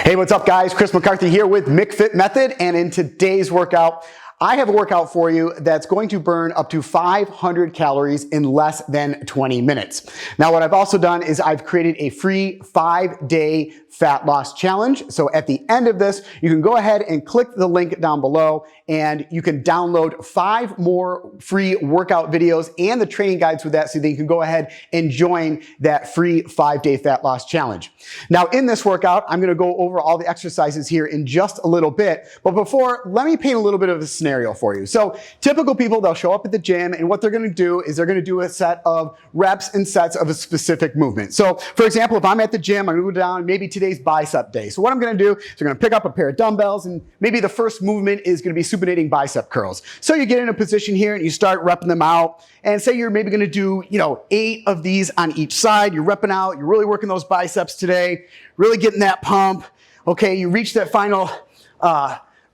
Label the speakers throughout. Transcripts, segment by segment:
Speaker 1: Hey, what's up guys? Chris McCarthy here with McFit Method, and in today's workout, I have a workout for you that's going to burn up to 500 calories in less than 20 minutes. Now, what I've also done is I've created a free 5-day fat loss challenge. So at the end of this, you can go ahead and click the link down below and you can download 5 more free workout videos and the training guides with that so that you can go ahead and join that free 5-day fat loss challenge. Now, in this workout, I'm gonna go over all the exercises here in just a little bit, but before, let me paint a little bit of a scenario for you. So typical people, they'll show up at the gym and what they're gonna do is they're gonna do a set of reps and sets of a specific movement. So for example, if I'm at the gym, I'm gonna go down, maybe today's bicep day. So what I'm gonna do is I'm gonna pick up a pair of dumbbells and maybe the first movement is gonna be supinating bicep curls. So you get in a position here and you start repping them out, and say you're maybe gonna do, 8 of these on each side. You're repping out, you're really working those biceps today, really getting that pump. Okay, you reach that final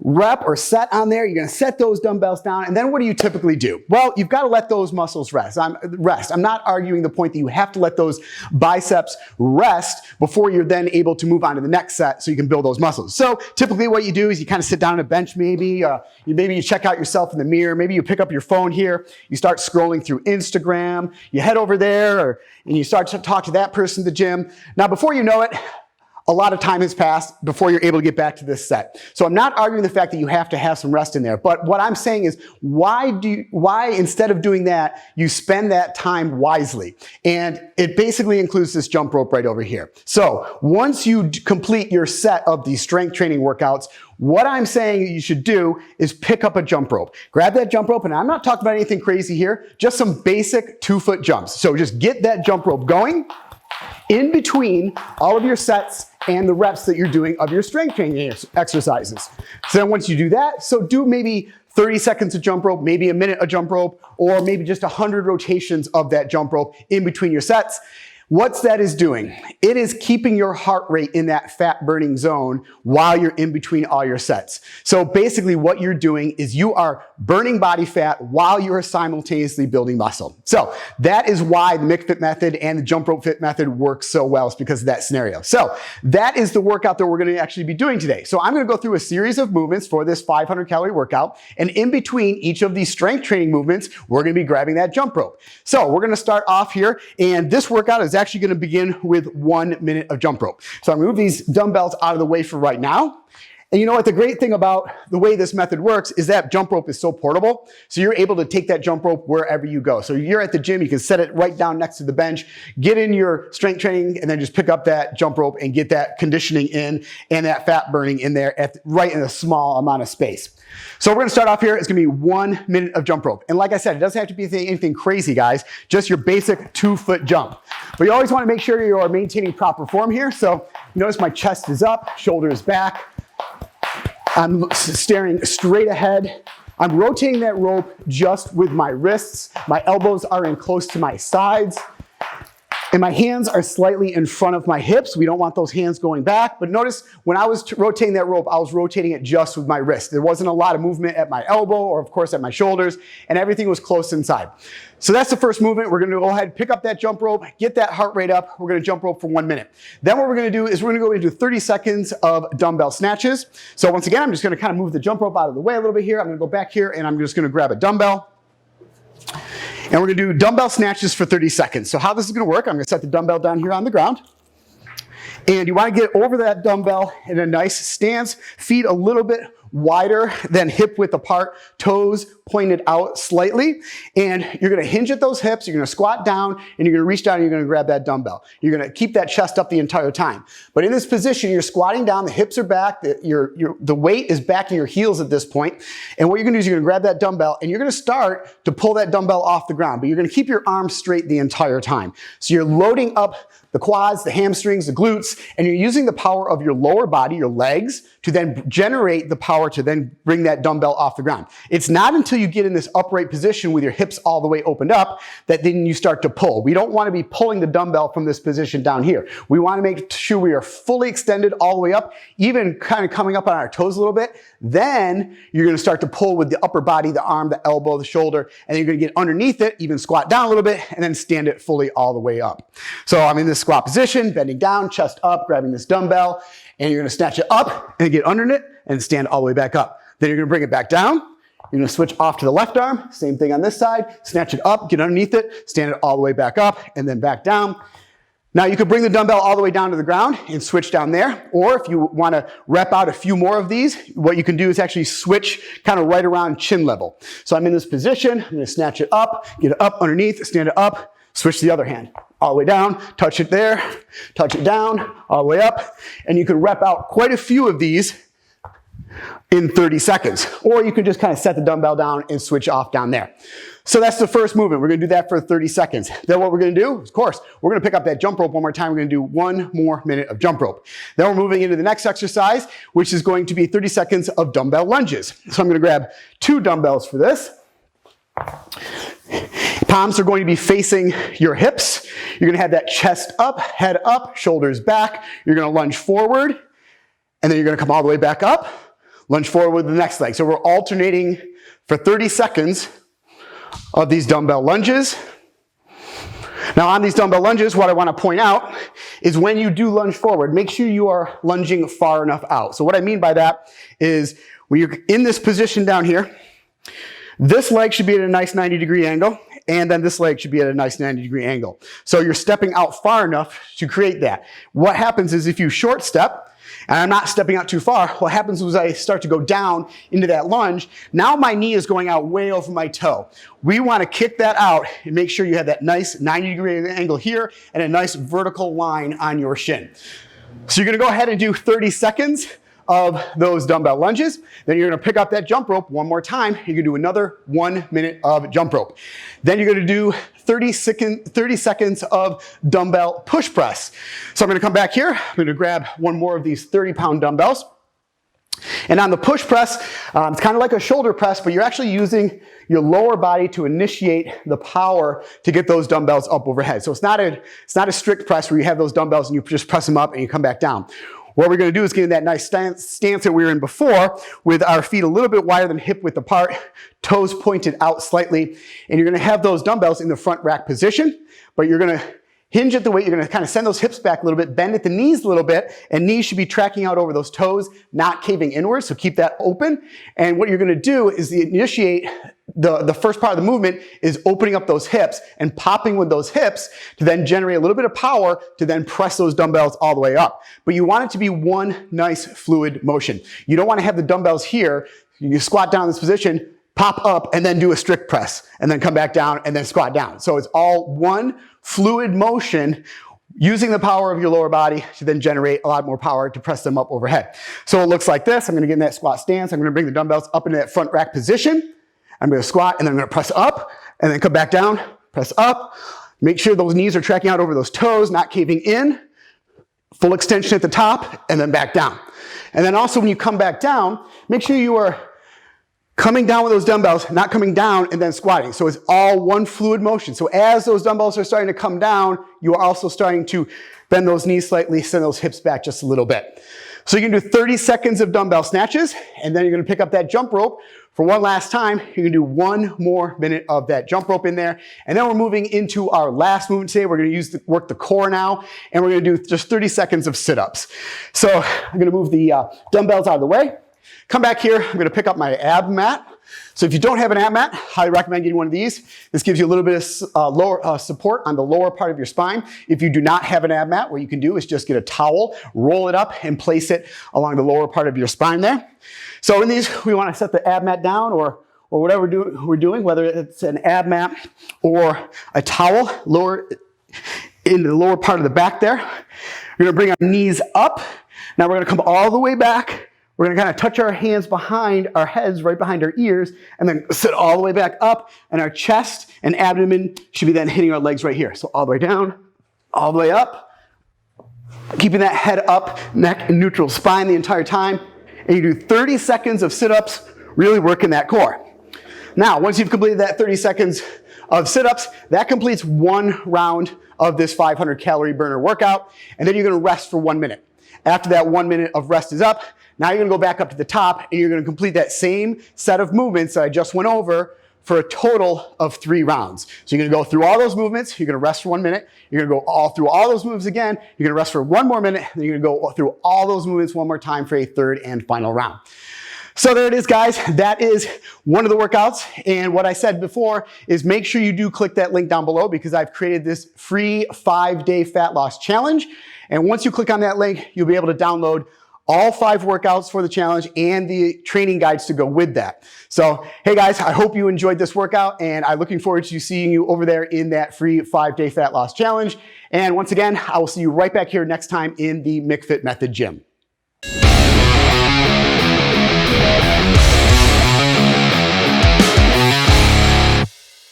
Speaker 1: rep or set on there, you're gonna set those dumbbells down, and then what do you typically do? Well, you've gotta let those muscles rest. I'm not arguing the point that you have to let those biceps rest before you're then able to move on to the next set so you can build those muscles. So typically what you do is you kind of sit down on a bench maybe, maybe you check out yourself in the mirror, maybe you pick up your phone here, you start scrolling through Instagram, you head over there, and you start to talk to that person at the gym. Now, before you know it, a lot of time has passed before you're able to get back to this set. So I'm not arguing the fact that you have to have some rest in there, but what I'm saying is why instead of doing that, you spend that time wisely? And it basically includes this jump rope right over here. So once you complete your set of these strength training workouts, what I'm saying you should do is pick up a jump rope. Grab that jump rope, and I'm not talking about anything crazy here, just some basic 2-foot jumps. So just get that jump rope going in between all of your sets and the reps that you're doing of your strength training exercises. So then once you do that, so do maybe 30 seconds of jump rope, maybe a minute of jump rope, or maybe just 100 rotations of that jump rope in between your sets. What that is doing, it is keeping your heart rate in that fat burning zone while you're in between all your sets. So basically what you're doing is you are burning body fat while you are simultaneously building muscle. So that is why the McFit method and the jump rope fit method works so well, is because of that scenario. So that is the workout that we're gonna actually be doing today. So I'm gonna go through a series of movements for this 500 calorie workout, and in between each of these strength training movements, we're gonna be grabbing that jump rope. So we're gonna start off here, and this workout is actually going to begin with 1 minute of jump rope. So I'm going to move these dumbbells out of the way for right now. And you know what? The great thing about the way this method works is that jump rope is so portable. So you're able to take that jump rope wherever you go. So you're at the gym, you can set it right down next to the bench, get in your strength training, and then just pick up that jump rope and get that conditioning in and that fat burning in there right in a small amount of space. So we're gonna start off here. It's gonna be 1 minute of jump rope. And like I said, it doesn't have to be anything crazy, guys, just your basic 2-foot jump. But you always wanna make sure you are maintaining proper form here. So notice my chest is up, shoulder is back. I'm staring straight ahead. I'm rotating that rope just with my wrists. My elbows are in close to my sides. And my hands are slightly in front of my hips. We don't want those hands going back. But notice when I was rotating that rope, I was rotating it just with my wrist. There wasn't a lot of movement at my elbow or of course at my shoulders, and everything was close inside. So that's the first movement. We're gonna go ahead, pick up that jump rope, get that heart rate up. We're gonna jump rope for 1 minute. Then what we're gonna do is we're gonna go into 30 seconds of dumbbell snatches. So once again, I'm just gonna kind of move the jump rope out of the way a little bit here. I'm gonna go back here and I'm just gonna grab a dumbbell. And we're gonna do dumbbell snatches for 30 seconds. So how this is gonna work, I'm gonna set the dumbbell down here on the ground. And you wanna get over that dumbbell in a nice stance, feet a little bit wider than hip width apart, toes pointed out slightly. And you're gonna hinge at those hips, you're gonna squat down, and you're gonna reach down and you're gonna grab that dumbbell. You're gonna keep that chest up the entire time. But in this position, you're squatting down, the hips are back, the weight is backing your heels at this point. And what you're gonna do is you're gonna grab that dumbbell and you're gonna start to pull that dumbbell off the ground, but you're gonna keep your arms straight the entire time. So you're loading up the quads, the hamstrings, the glutes, and you're using the power of your lower body, your legs, to then generate the power to then bring that dumbbell off the ground. It's not until you get in this upright position with your hips all the way opened up that then you start to pull. We don't want to be pulling the dumbbell from this position down here. We want to make sure we are fully extended all the way up, even kind of coming up on our toes a little bit. Then you're going to start to pull with the upper body, the arm, the elbow, the shoulder, and then you're going to get underneath it, even squat down a little bit, and then stand it fully all the way up. So I'm in this squat position, bending down, chest up, grabbing this dumbbell, and you're gonna snatch it up and get under it and stand all the way back up. Then you're gonna bring it back down. You're gonna switch off to the left arm, same thing on this side, snatch it up, get underneath it, stand it all the way back up, and then back down. Now you could bring the dumbbell all the way down to the ground and switch down there, or if you wanna rep out a few more of these, what you can do is actually switch kind of right around chin level. So I'm in this position, I'm gonna snatch it up, get it up underneath, stand it up, switch to the other hand, all the way down, touch it there, touch it down, all the way up, and you can rep out quite a few of these in 30 seconds. Or you could just kind of set the dumbbell down and switch off down there. So that's the first movement. We're gonna do that for 30 seconds. Then what we're gonna do, of course, we're gonna pick up that jump rope one more time. We're gonna do 1 more minute of jump rope. Then we're moving into the next exercise, which is going to be 30 seconds of dumbbell lunges. So I'm gonna grab 2 dumbbells for this. Palms are going to be facing your hips. You're gonna have that chest up, head up, shoulders back. You're gonna lunge forward, and then you're gonna come all the way back up, lunge forward with the next leg. So we're alternating for 30 seconds of these dumbbell lunges. Now on these dumbbell lunges, what I want to point out is when you do lunge forward, make sure you are lunging far enough out. So what I mean by that is when you're in this position down here, this leg should be at a nice 90-degree angle, and then this leg should be at a nice 90-degree angle. So you're stepping out far enough to create that. What happens is if you short step, and I'm not stepping out too far, what happens is I start to go down into that lunge. Now my knee is going out way over my toe. We want to kick that out and make sure you have that nice 90-degree angle here and a nice vertical line on your shin. So you're going to go ahead and do 30 seconds of those dumbbell lunges. Then you're going to pick up that jump rope one more time. You're going to do another 1 minute of jump rope. Then you're going to do 30 seconds of dumbbell push press. So I'm going to come back here. I'm going to grab one more of these 30-pound dumbbells. And on the push press, it's kind of like a shoulder press, but you're actually using your lower body to initiate the power to get those dumbbells up overhead. So it's not a strict press where you have those dumbbells and you just press them up and you come back down. What we're going to do is get in that nice stance that we were in before with our feet a little bit wider than hip width apart, toes pointed out slightly, and you're going to have those dumbbells in the front rack position, but you're going to hinge at the weight. You're going to kind of send those hips back a little bit, bend at the knees a little bit, and knees should be tracking out over those toes, not caving inwards, so keep that open. And what you're going to do is initiate the first part of the movement is opening up those hips and popping with those hips to then generate a little bit of power to then press those dumbbells all the way up. But you want it to be one nice fluid motion. You don't want to have the dumbbells here. You squat down in this position, pop up, and then do a strict press, and then come back down and then squat down. So it's all one fluid motion using the power of your lower body to then generate a lot more power to press them up overhead. So it looks like this. I'm going to get in that squat stance. I'm going to bring the dumbbells up into that front rack position. I'm going to squat, and then I'm going to press up, and then come back down, press up. Make sure those knees are tracking out over those toes, not caving in. Full extension at the top, and then back down. And then also when you come back down, make sure you are coming down with those dumbbells, not coming down and then squatting. So it's all one fluid motion. So as those dumbbells are starting to come down, you are also starting to bend those knees slightly, send those hips back just a little bit. So you can do 30 seconds of dumbbell snatches, and then you're going to pick up that jump rope for one last time. You're going to do 1 more minute of that jump rope in there. And then we're moving into our last movement today. We're going to work the core now, and we're going to do just 30 seconds of sit-ups. So I'm going to move the dumbbells out of the way. Come back here. I'm going to pick up my ab mat. So if you don't have an ab mat, I highly recommend getting one of these. This gives you a little bit of lower support on the lower part of your spine. If you do not have an ab mat, what you can do is just get a towel, roll it up, and place it along the lower part of your spine there. So in these, we want to set the ab mat down or whatever we're doing, whether it's an ab mat or a towel lower in the lower part of the back there. We're going to bring our knees up. Now we're going to come all the way back. We're going to kind of touch our hands behind our heads, right behind our ears, and then sit all the way back up, and our chest and abdomen should be then hitting our legs right here. So all the way down, all the way up, keeping that head up, neck in neutral spine the entire time. And you do 30 seconds of sit-ups, really working that core. Now, once you've completed that 30 seconds of sit-ups, that completes one round of this 500 calorie burner workout, and then you're going to rest for 1 minute. After that 1 minute of rest is up, now you're going to go back up to the top, and you're going to complete that same set of movements that I just went over for a total of 3 rounds. So you're gonna go through all those movements, you're gonna rest for 1 minute, you're gonna go through all those moves again, you're gonna rest for 1 more minute, and you're gonna go through all those movements 1 more time for a 3rd and final round. So there it is, guys. That is one of the workouts. And what I said before is make sure you do click that link down below, because I've created this free 5-day fat loss challenge. And once you click on that link, you'll be able to download all 5 workouts for the challenge and the training guides to go with that. So, hey guys, I hope you enjoyed this workout, and I'm looking forward to seeing you over there in that free 5-day fat loss challenge. And once again, I will see you right back here next time in the McFit Method gym.